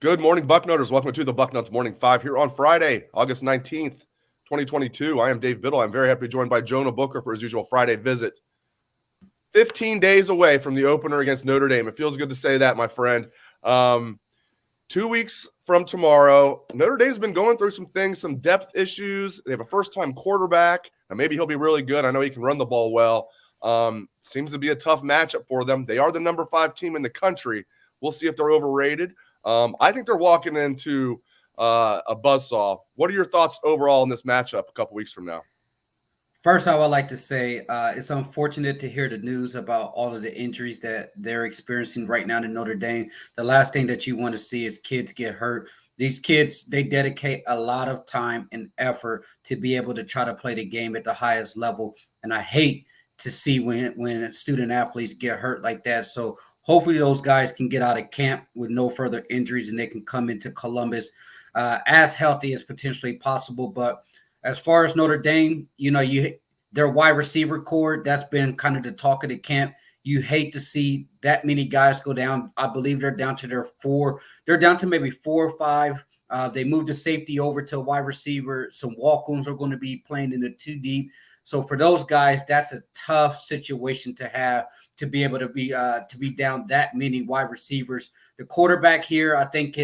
Good morning, Bucknutters. Welcome to the Bucknuts Morning 5 here on Friday, August 19th, 2022. I am Dave Biddle. I'm very happy to be joined by Jonah Booker for his usual Friday visit. 15 days away from the opener against Notre Dame. It feels good to say that, my friend. 2 weeks from tomorrow, Notre Dame's been going through some things, some depth issues. They have a first-time quarterback, and maybe he'll be really good. I know he can run the ball well. Seems to be a tough matchup for them. They are the number 5 team in the country. We'll see if they're overrated. I think they're walking into a buzzsaw. What are your thoughts overall in this matchup a couple weeks from now? First, I would like to say it's unfortunate to hear the news about all of the injuries that they're experiencing right now in Notre Dame. The last thing that you want to see is kids get hurt. These kids, they dedicate a lot of time and effort to be able to try to play the game at the highest level. And I hate to see when student athletes get hurt like that. So hopefully those guys can get out of camp with no further injuries and they can come into Columbus as healthy as potentially possible. But as far as Notre Dame, their wide receiver core, that's been kind of the talk of the camp. You hate to see that many guys go down. I believe they're down to their 4. They're down to maybe 4 or 5. They moved the safety over to a wide receiver. Some walk-ons are going to be playing in the 2 deep. So for those guys, that's a tough situation to have, to be able to be down that many wide receivers. The quarterback here, I think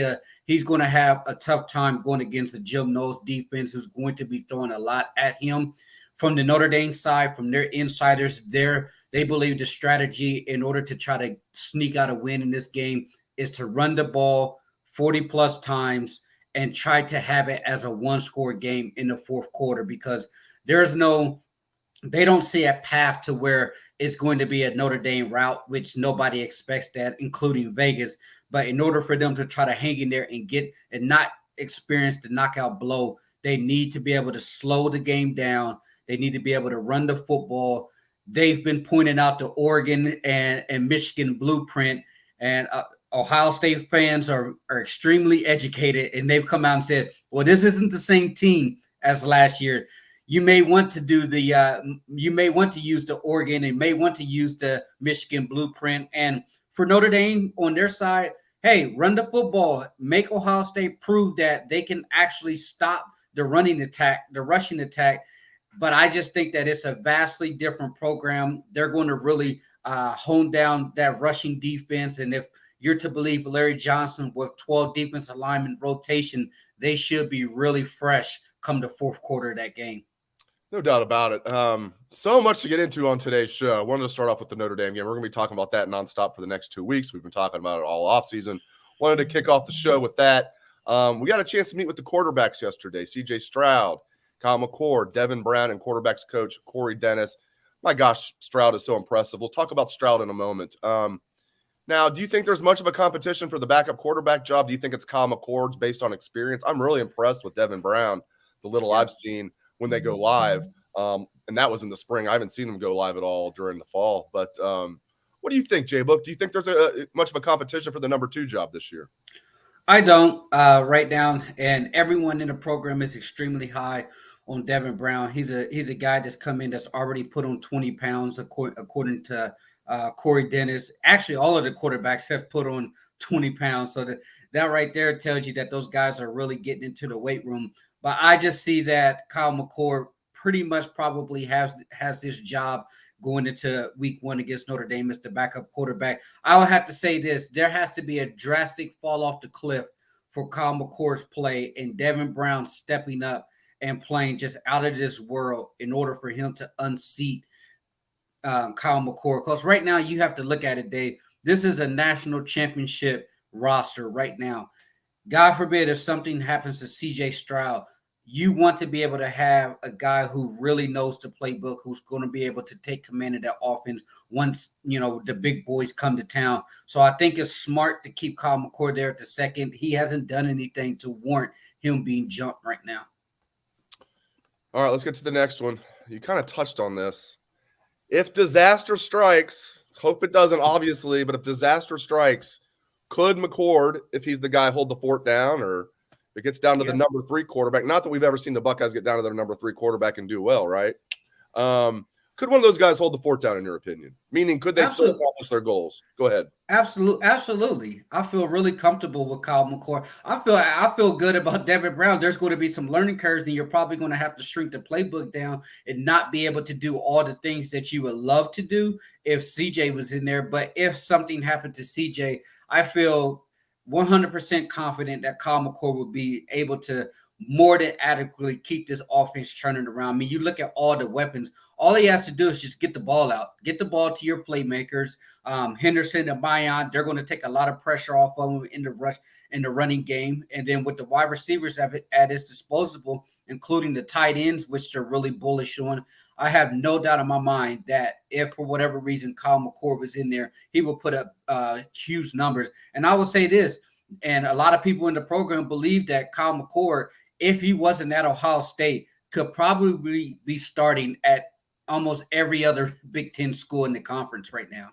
he's going to have a tough time going against the Jim Knowles defense, who's going to be throwing a lot at him. From the Notre Dame side, from their insiders, they believe the strategy in order to try to sneak out a win in this game is to run the ball 40-plus times and try to have it as a one-score game in the fourth quarter, because they don't see a path to where it's going to be a Notre Dame route, which nobody expects that, including Vegas. But in order for them to try to hang in there and not experience the knockout blow, they need to be able to slow the game down. They need to be able to run the football. They've been pointing out the Oregon and Michigan blueprint, and Ohio State fans are extremely educated, and they've come out and said, well, this isn't the same team as last year. You may want to use the Oregon and may want to use the Michigan blueprint. And for Notre Dame on their side, hey, run the football, make Ohio State prove that they can actually stop the rushing attack. But I just think that it's a vastly different program. They're going to really hone down that rushing defense. And if you're to believe Larry Johnson with 12 defensive lineman rotation, they should be really fresh come the fourth quarter of that game. No doubt about it. So much to get into on today's show. I wanted to start off with the Notre Dame game. We're going to be talking about that nonstop for the next 2 weeks. We've been talking about it all offseason. Wanted to kick off the show with that. We got a chance to meet with the quarterbacks yesterday. CJ Stroud, Kyle McCord, Devin Brown, and quarterbacks coach Corey Dennis. My gosh, Stroud is so impressive. We'll talk about Stroud in a moment. Now, do you think there's much of a competition for the backup quarterback job? Do you think it's Kyle McCord's based on experience? I'm really impressed with Devin Brown, the little I've seen when they go live. And that was in the spring. I haven't seen them go live at all during the fall. But what do you think, J-Book? Do you think there's much of a competition for the number 2 job this year? I don't right now. And everyone in the program is extremely high on Devin Brown. He's a guy that's come in that's already put on 20 pounds, according to Corey Dennis. Actually, all of the quarterbacks have put on 20 pounds. So that right there tells you that those guys are really getting into the weight room. But I just see that Kyle McCord pretty much probably has this job going into week 1 against Notre Dame as the backup quarterback. I would have to say this. There has to be a drastic fall off the cliff for Kyle McCord's play and Devin Brown stepping up and playing just out of this world in order for him to unseat Kyle McCord. Because right now you have to look at it, Dave. This is a national championship roster right now. God forbid if something happens to CJ Stroud, you want to be able to have a guy who really knows the playbook, who's going to be able to take command of that offense once, the big boys come to town. So I think it's smart to keep Kyle McCord there at the second. He hasn't done anything to warrant him being jumped right now. All right, let's get to the next one. You kind of touched on this. If disaster strikes, let's hope it doesn't, obviously, but if disaster strikes, could McCord, if he's the guy, hold the fort down, or if it gets down to the number 3 quarterback? Not that we've ever seen the Buckeyes get down to their number 3 quarterback and do well, right? Could one of those guys hold the fort down, in your opinion? Meaning, could they still accomplish their goals? Go ahead. Absolutely. I feel really comfortable with Kyle McCord. I feel good about Devin Brown. There's going to be some learning curves, and you're probably going to have to shrink the playbook down and not be able to do all the things that you would love to do if CJ was in there. But if something happened to CJ, I feel 100% confident that Kyle McCord will be able to more than adequately keep this offense turning around. I mean, you look at all the weapons. All he has to do is just get the ball out, get the ball to your playmakers. Henderson and Mayan, they're going to take a lot of pressure off of him in the running game. And then with the wide receivers at his disposal, including the tight ends, which they're really bullish on, I have no doubt in my mind that if for whatever reason Kyle McCord was in there, he will put up huge numbers. And I will say this, and a lot of people in the program believe that Kyle McCord, if he wasn't at Ohio State, could probably be starting at almost every other Big Ten school in the conference right now.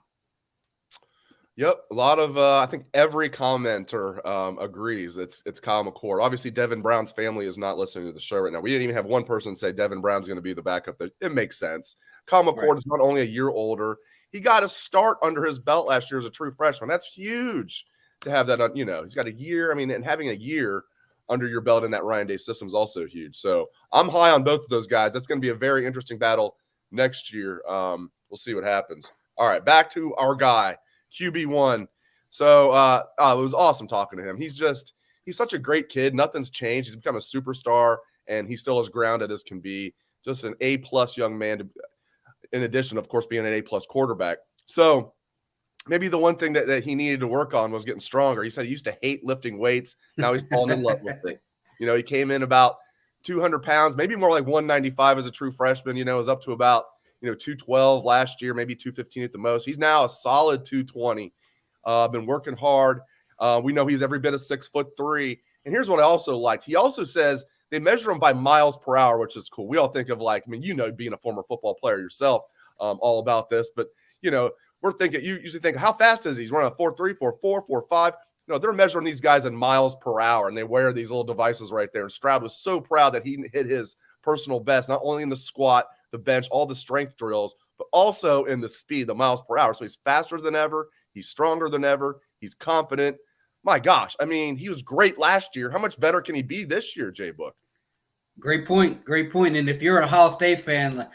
Yep, a lot of I think every commenter agrees it's Kyle McCord. Obviously, Devin Brown's family is not listening to the show right now. We didn't even have one person say Devin Brown's going to be the backup. It makes sense. Kyle McCord is not only a year older, he got a start under his belt last year as a true freshman. That's huge to have that. He's got a year. I mean, and having a year under your belt in that Ryan Day system is also huge. So I'm high on both of those guys. That's going to be a very interesting battle next year. We'll see what happens. All right, back to our guy, QB1. So it was awesome talking to him. He's such a great kid. Nothing's changed. He's become a superstar, and he's still as grounded as can be. Just an A-plus young man, in addition, of course, being an A-plus quarterback. So maybe the one thing that he needed to work on was getting stronger. He said he used to hate lifting weights. Now he's fallen in love with it. He came in about 200 pounds, maybe more like 195 as a true freshman, was up to about, 212 last year, maybe 215 at the most. He's now a solid 220. Been working hard. We know he's every bit of 6'3". And here's what I also like. He also says they measure him by miles per hour, which is cool. We all think of being a former football player yourself, all about this, but we're thinking, you usually think, how fast is he? He's running a 4.3, 4.4, 4.5. No, they're measuring these guys in miles per hour, and they wear these little devices right there. And Stroud was so proud that he hit his personal best, not only in the squat, the bench, all the strength drills, but also in the speed, the miles per hour. So he's faster than ever. He's stronger than ever. He's confident. My gosh, I mean, he was great last year. How much better can he be this year, Jay Book? Great point. And if you're a Ohio State fan,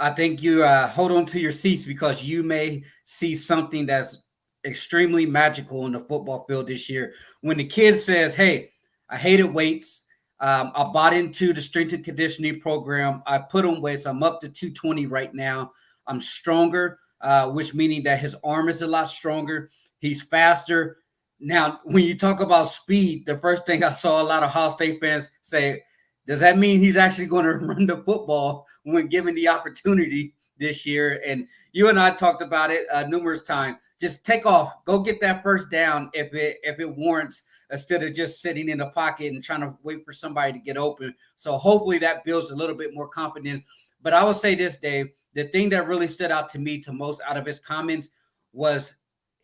I think you hold on to your seats because you may see something that's extremely magical on the football field this year. When the kid says, hey, I hated weights. I bought into the strength and conditioning program. I put on weights. I'm up to 220 right now. I'm stronger, which meaning that his arm is a lot stronger. He's faster. Now, when you talk about speed, the first thing I saw a lot of Ohio State fans say, does that mean he's actually going to run the football when given the opportunity this year? And you and I talked about it numerous times. Just take off. Go get that first down if it warrants, instead of just sitting in the pocket and trying to wait for somebody to get open. So hopefully that builds a little bit more confidence. But I will say this, Dave, the thing that really stood out to me most out of his comments was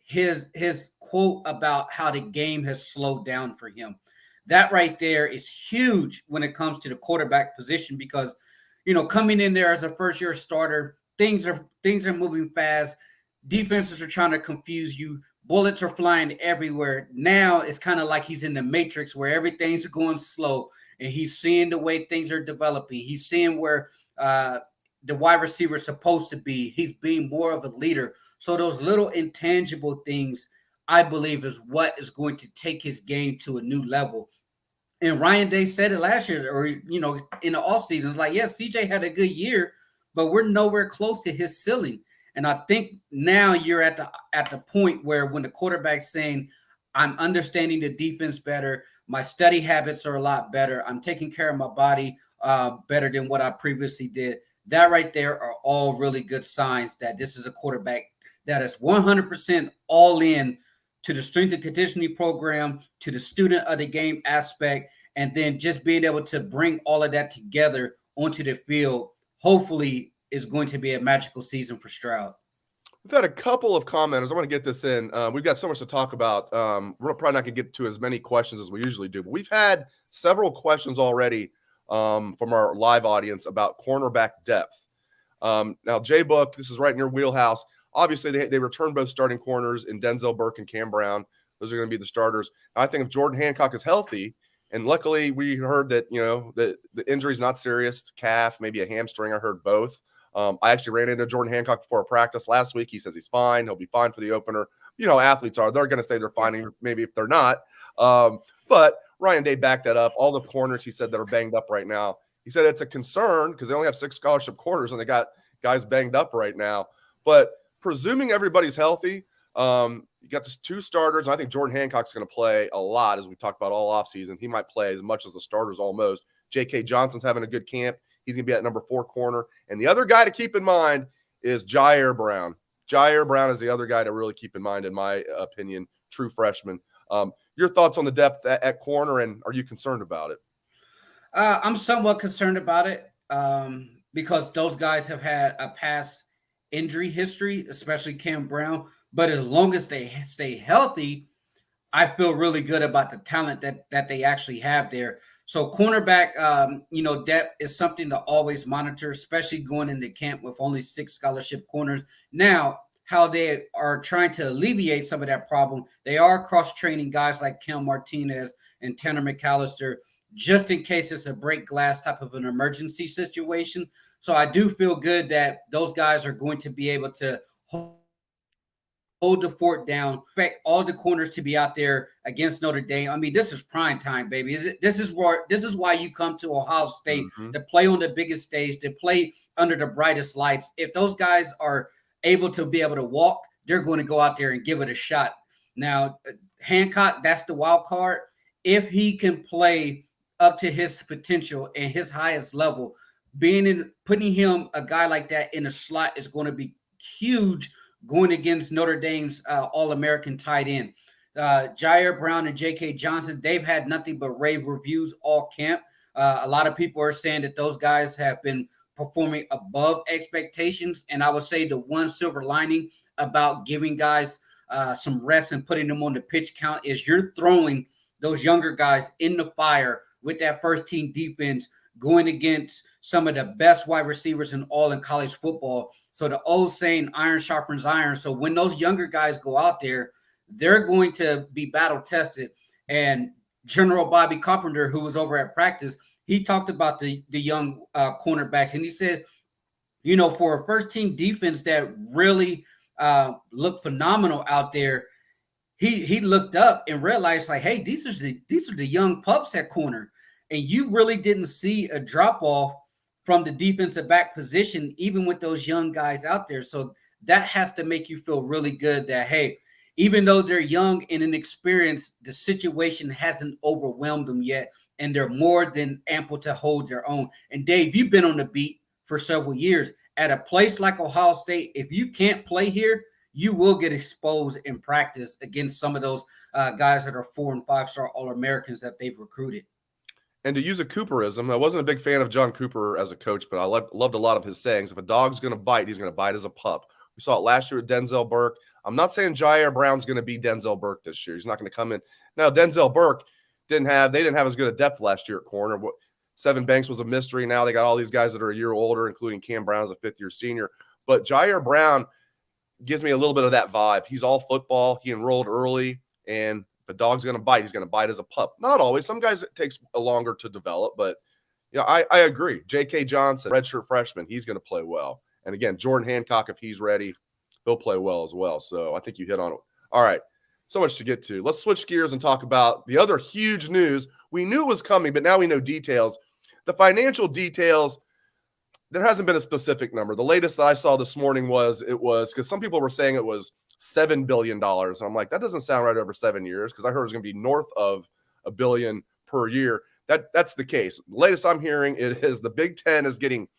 his quote about how the game has slowed down for him. That right there is huge when it comes to the quarterback position because, coming in there as a first-year starter, things are moving fast. Defenses are trying to confuse you. Bullets are flying everywhere. Now it's kind of like he's in the matrix where everything's going slow, and he's seeing the way things are developing. He's seeing where the wide receiver is supposed to be. He's being more of a leader. So those little intangible things, I believe, is what is going to take his game to a new level. And Ryan Day said it last year, or, in the offseason, like, yeah, CJ had a good year, but we're nowhere close to his ceiling. And I think now you're at the point where when the quarterback's saying, I'm understanding the defense better, my study habits are a lot better, I'm taking care of my body better than what I previously did. That right there are all really good signs that this is a quarterback that is 100% all in to the strength and conditioning program, to the student of the game aspect, and then just being able to bring all of that together onto the field, hopefully is going to be a magical season for Stroud. We've had a couple of commenters. I want to get this in. We've got so much to talk about. We're probably not going to get to as many questions as we usually do, but we've had several questions already from our live audience about cornerback depth. Now, J-Book, this is right in your wheelhouse. Obviously, they return both starting corners in Denzel Burke and Cam Brown. Those are going to be the starters. I think if Jordan Hancock is healthy, and luckily we heard that, that the injury is not serious, calf, maybe a hamstring. I heard both. I actually ran into Jordan Hancock before a practice last week. He says he's fine. He'll be fine for the opener. Athletes are. They're going to say they're fine, maybe if they're not. But Ryan Day backed that up. All the corners, he said, that are banged up right now. He said it's a concern because they only have 6 scholarship corners and they got guys banged up right now. But presuming everybody's healthy, you got the 2 starters. And I think Jordan Hancock's going to play a lot, as we talked about all offseason. He might play as much as the starters almost. J.K. Johnson's having a good camp. He's going to be at number 4 corner. And the other guy to keep in mind is Jair Brown. Jair Brown is the other guy to really keep in mind, in my opinion, true freshman. Your thoughts on the depth at corner, and are you concerned about it? I'm somewhat concerned about it because those guys have had a past injury history, especially Cam Brown. But as long as they stay healthy, I feel really good about the talent that they actually have there. So cornerback, depth is something to always monitor, especially going into camp with only 6 scholarship corners. Now, how they are trying to alleviate some of that problem, they are cross-training guys like Cam Martinez and Tanner McAllister, just in case it's a break glass type of an emergency situation. So I do feel good that those guys are going to be able to hold the fort down, expect all the corners to be out there against Notre Dame. I mean, this is prime time, baby. This is why you come to Ohio State to play on the biggest stage, to play under the brightest lights. If those guys are able to walk, they're going to go out there and give it a shot. Now, Hancock, that's the wild card. If he can play up to his potential and his highest level, putting him, a guy like that, in a slot is going to be huge going against Notre Dame's All-American tight end. Jair Brown and J.K. Johnson, they've had nothing but rave reviews all camp. A lot of people are saying that those guys have been performing above expectations. And I would say the one silver lining about giving guys some rest and putting them on the pitch count is you're throwing those younger guys in the fire with that first-team defense, going against some of the best wide receivers in college football. So the old saying, iron sharpens iron. So when those younger guys go out there, they're going to be battle tested. And General Bobby Carpenter, who was over at practice, he talked about the young cornerbacks. And he said, for a first-team defense that really looked phenomenal out there, he looked up and realized, like, hey, these are the young pups at corner. And you really didn't see a drop-off from the defensive back position, even with those young guys out there. So that has to make you feel really good that, hey, even though they're young and inexperienced, the situation hasn't overwhelmed them yet, and they're more than ample to hold their own. And Dave, you've been on the beat for several years. At a place like Ohio State, if you can't play here, you will get exposed in practice against some of those guys that are 4- and 5-star All-Americans that they've recruited. And to use a Cooperism, I wasn't a big fan of John Cooper as a coach, but I loved a lot of his sayings. If a dog's going to bite, he's going to bite as a pup. We saw it last year with Denzel Burke. I'm not saying Jair Brown's going to be Denzel Burke this year. He's not going to come in. Now, Denzel Burke didn't have as good a depth last year at corner. Sevyn Banks was a mystery. Now they got all these guys that are a year older, including Cam Brown as a 5th-year senior. But Jair Brown gives me a little bit of that vibe. He's all football. He enrolled early, and if a dog's going to bite, he's going to bite as a pup. Not always. Some guys it takes a longer to develop, but I agree. J.K. Johnson, redshirt freshman, he's going to play well. And again, Jordan Hancock, if he's ready, he'll play well as well. So I think you hit on it. All right. So much to get to. Let's switch gears and talk about the other huge news. We knew it was coming, but now we know details. The financial details, there hasn't been a specific number. The latest that I saw this morning was because some people were saying it was $7 billion. I'm like, that doesn't sound right over 7 years, because I heard it was going to be north of $1 billion per year. That's the case. The latest I'm hearing it is the Big Ten is getting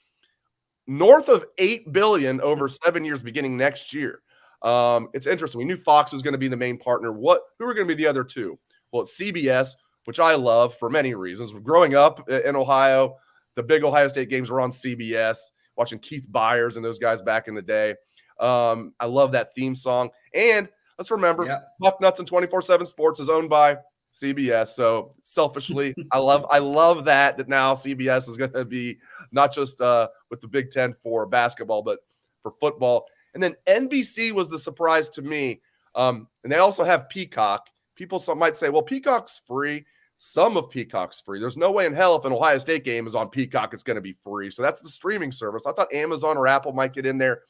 north of $8 billion over 7 years beginning next year. It's interesting. We knew Fox was going to be the main partner. Who are going to be the other two? Well, it's CBS, which I love for many reasons. Growing up in Ohio, the big Ohio State games were on CBS, watching Keith Byers and those guys back in the day. I love that theme song. And let's remember, Bucknuts and 24/7 Sports is owned by CBS. So selfishly, I love that now CBS is going to be not just with the Big Ten for basketball, but for football. And then NBC was the surprise to me. And they also have Peacock. Some might say, well, Peacock's free. Some of Peacock's free. There's no way in hell if an Ohio State game is on Peacock, it's going to be free. So that's the streaming service. I thought Amazon or Apple might get in there.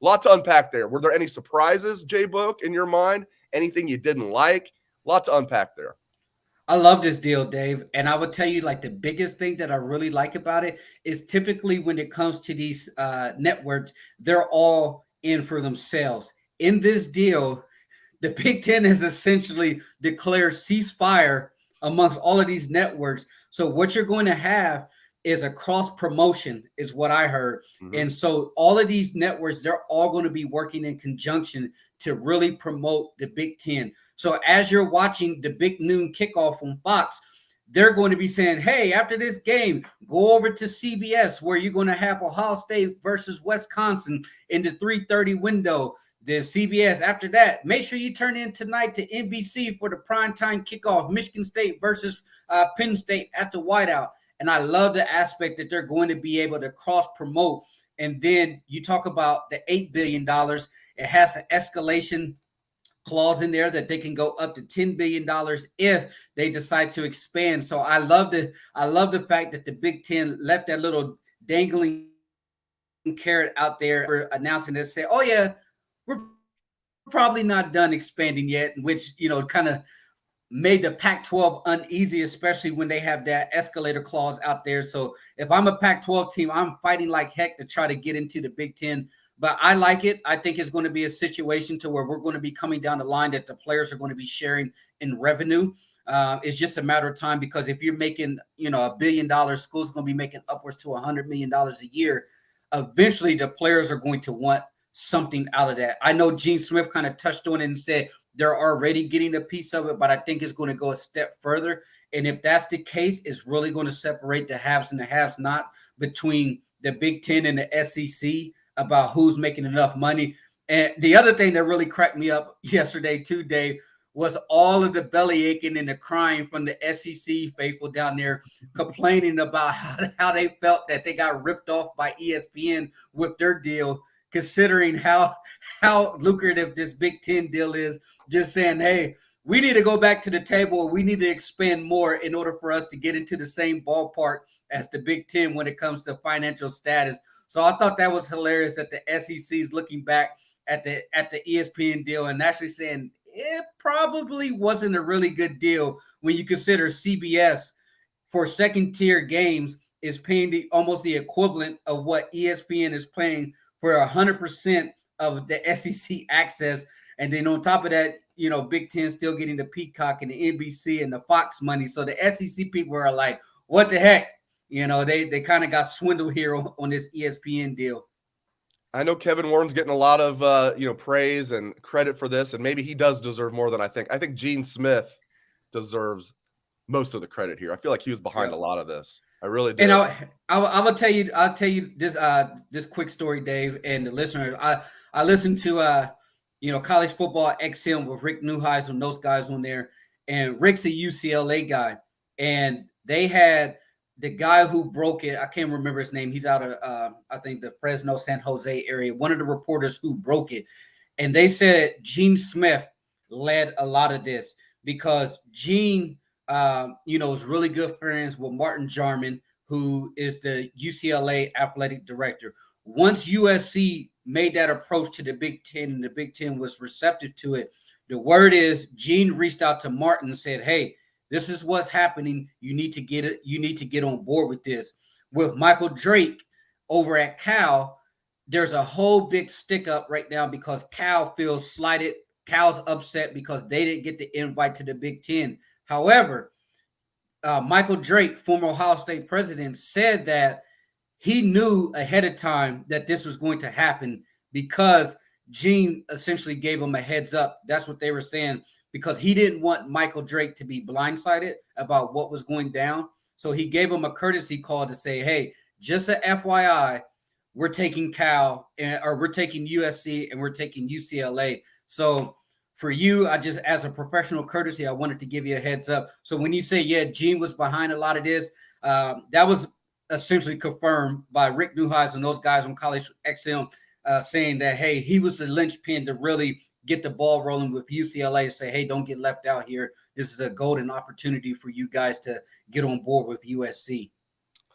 A lot to unpack there. Were there any surprises, J-Book, in your mind? Anything you didn't like? A lot to unpack there. I love this deal, Dave. And I would tell you, like, the biggest thing that I really like about it is typically when it comes to these networks, they're all in for themselves. In this deal, the Big Ten has essentially declared ceasefire amongst all of these networks. So what you're going to have is a cross promotion, is what I heard. Mm-hmm. And so all of these networks, they're all going to be working in conjunction to really promote the Big Ten. So as you're watching the big noon kickoff on Fox, they're going to be saying, hey, after this game, go over to CBS where you're going to have Ohio State versus Wisconsin in the 3:30 window. Then CBS, after that, make sure you turn in tonight to NBC for the primetime kickoff, Michigan State versus Penn State at the Whiteout. And I love the aspect that they're going to be able to cross-promote. And then you talk about the $8 billion. It has the escalation clause in there that they can go up to $10 billion if they decide to expand. So I love the fact that the Big Ten left that little dangling carrot out there for announcing this, say, oh, yeah, we're probably not done expanding yet, which, kind of made the Pac-12 uneasy, especially when they have that escalator clause out there. So if I'm a Pac-12 team, I'm fighting like heck to try to get into the Big Ten. But I like it. I think it's going to be a situation to where we're going to be coming down the line that the players are going to be sharing in revenue. It's just a matter of time, because if you're making, $1 billion, school's going to be making upwards to $100 million a year. Eventually, the players are going to want something out of that. I know Gene Smith kind of touched on it and said they're already getting a piece of it, but I think it's going to go a step further. And if that's the case, it's really going to separate the haves and the haves not between the Big Ten and the SEC about who's making enough money. And the other thing that really cracked me up yesterday too, Dave, was all of the belly aching and the crying from the SEC faithful down there complaining about how they felt that they got ripped off by ESPN with their deal, considering how lucrative this Big Ten deal is. Just saying, hey, we need to go back to the table. We need to expand more in order for us to get into the same ballpark as the Big Ten when it comes to financial status. So I thought that was hilarious that the SEC is looking back at the ESPN deal and actually saying it probably wasn't a really good deal when you consider CBS for second-tier games is paying almost the equivalent of what ESPN is paying for 100% of the SEC access. And then on top of that, Big Ten still getting the Peacock and the NBC and the Fox money. So the SEC people are like, what the heck? They kind of got swindled here on this ESPN deal. I know Kevin Warren's getting a lot of, praise and credit for this, and maybe he does deserve more than I think. I think Gene Smith deserves most of the credit here. I feel like he was behind a lot of this. I really do. And I'll tell you this quick story, Dave, and the listeners. I listened to College Football XM with Rick Neuheisel and those guys on there, and Rick's a UCLA guy, and they had the guy who broke it. I can't remember his name. He's out of I think the Fresno, San Jose area. One of the reporters who broke it, and they said Gene Smith led a lot of this because Gene. Is really good friends with Martin Jarman, who is the UCLA athletic director. Once USC made that approach to the Big Ten and the Big Ten was receptive to it, the word is Gene reached out to Martin and said, hey, this is what's happening. You need to get it. You need to get on board with this. With Michael Drake over at Cal, there's a whole big stick up right now because Cal feels slighted. Cal's upset because they didn't get the invite to the Big Ten. However, Michael Drake, former Ohio State president, said that he knew ahead of time that this was going to happen because Gene essentially gave him a heads up. That's what they were saying, because he didn't want Michael Drake to be blindsided about what was going down. So he gave him a courtesy call to say, hey, just a FYI, we're taking Cal or we're taking USC and we're taking UCLA. So for you, I just, as a professional courtesy, I wanted to give you a heads up. So when you say, yeah, Gene was behind a lot of this, that was essentially confirmed by Rick Neuheis and those guys on College XM, saying that, hey, he was the linchpin to really get the ball rolling with UCLA, to say, hey, don't get left out here. This is a golden opportunity for you guys to get on board with USC.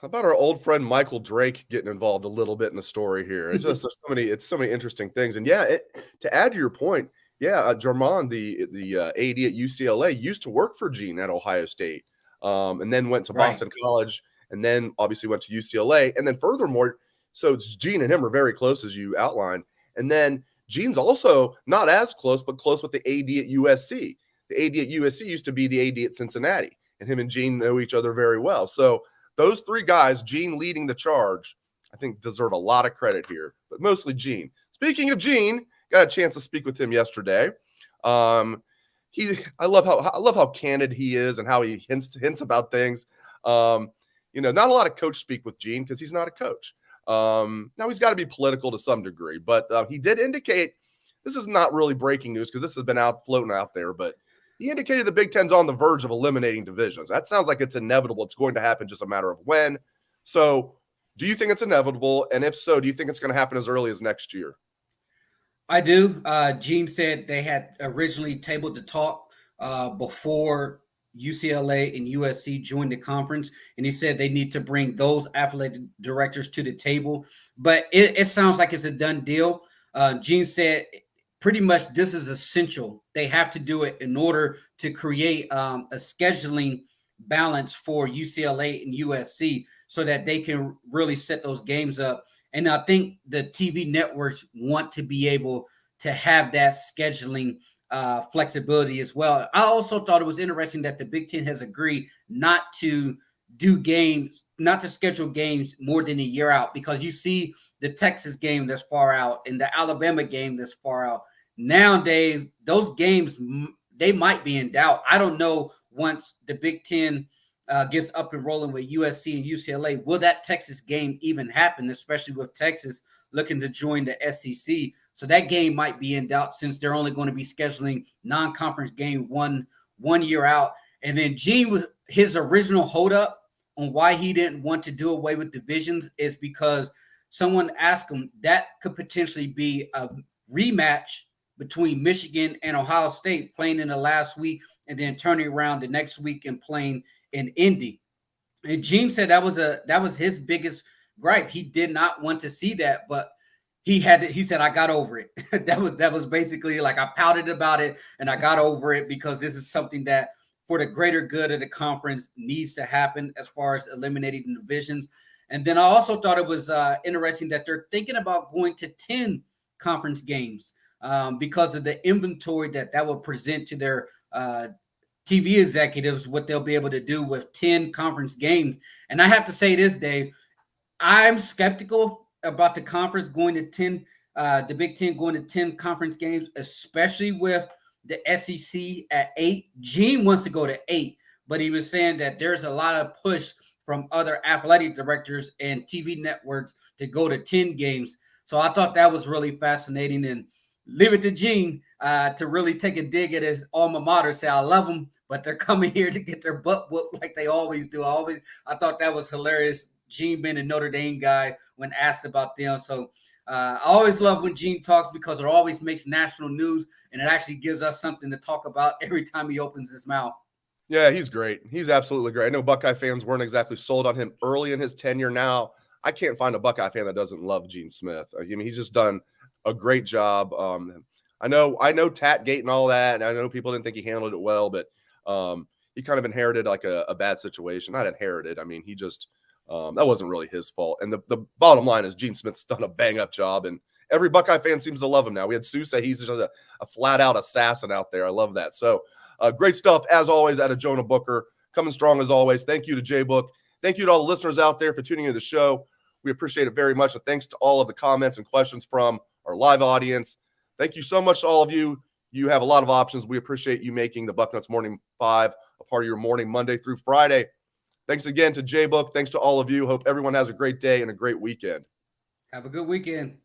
How about our old friend Michael Drake getting involved a little bit in the story here? It's just so many interesting things. And yeah, to add to your point, yeah, German, the AD at UCLA, used to work for Gene at Ohio State, and then went to Boston College, and then obviously went to UCLA. And then furthermore, so it's Gene and him are very close, as you outlined. And then Gene's also not as close, but close with the AD at USC. The AD at USC used to be the AD at Cincinnati, and him and Gene know each other very well. So those three guys, Gene leading the charge, I think deserve a lot of credit here, but mostly Gene. Speaking of Gene, got a chance to speak with him yesterday. I love how candid he is and how he hints about things. Not a lot of coach speak with Gene because he's not a coach. Now he's got to be political to some degree, but he did indicate, this is not really breaking news because this has been floating out there, but he indicated the Big Ten's on the verge of eliminating divisions. That sounds like it's inevitable. It's going to happen, just a matter of when. So do you think it's inevitable? And if so, do you think it's going to happen as early as next year? I do. Gene said they had originally tabled the talk before UCLA and USC joined the conference, and he said they need to bring those athletic directors to the table. But it sounds like it's a done deal. Gene said pretty much this is essential. They have to do it in order to create a scheduling balance for UCLA and USC so that they can really set those games up. And I think the TV networks want to be able to have that scheduling flexibility as well. I also thought it was interesting that the Big Ten has agreed not to do games, not to schedule games more than a year out, because you see the Texas game that's far out and the Alabama game that's far out. Now, Dave, those games, they might be in doubt. I don't know, once the Big Ten gets up and rolling with USC and UCLA, will that Texas game even happen, especially with Texas looking to join the SEC? So that game might be in doubt since they're only going to be scheduling non-conference game one year out. And then Gene, his original holdup on why he didn't want to do away with divisions is because someone asked him that could potentially be a rematch between Michigan and Ohio State, playing in the last week and then turning around the next week and playing in Indy. And Gene said that was his biggest gripe. He did not want to see that, but he said, I got over it. that was basically like, I pouted about it and I got over it because this is something that for the greater good of the conference needs to happen as far as eliminating the divisions. And then I also thought it was interesting that they're thinking about going to 10 conference games because of the inventory that will present to their TV executives, what they'll be able to do with 10 conference games. And I have to say this, Dave, I'm skeptical about the conference going to 10, the Big Ten going to 10 conference games, especially with the SEC at 8. Gene wants to go to 8, but he was saying that there's a lot of push from other athletic directors and TV networks to go to 10 games. So I thought that was really fascinating, and leave it to Gene to really take a dig at his alma mater, say, I love them, but they're coming here to get their butt whooped like they always do. I thought that was hilarious. Gene being a Notre Dame guy when asked about them. So I always love when Gene talks because it always makes national news, and it actually gives us something to talk about every time he opens his mouth. Yeah, he's great. He's absolutely great. I know Buckeye fans weren't exactly sold on him early in his tenure. Now, I can't find a Buckeye fan that doesn't love Gene Smith. I mean, he's just done a great job. I know Tat-gate and all that, and I know people didn't think he handled it well, but he kind of inherited like a bad situation. Not inherited. I mean, he just that wasn't really his fault. And the bottom line is Gene Smith's done a bang-up job, and every Buckeye fan seems to love him now. We had Sue say he's just a flat-out assassin out there. I love that. So great stuff, as always, out of Jonah Booker. Coming strong, as always. Thank you to J-Book. Thank you to all the listeners out there for tuning into the show. We appreciate it very much. And thanks to all of the comments and questions from our live audience. Thank you so much to all of you. You have a lot of options. We appreciate you making the Bucknuts Morning 5 a part of your morning Monday through Friday. Thanks again to J-Book. Thanks to all of you. Hope everyone has a great day and a great weekend. Have a good weekend.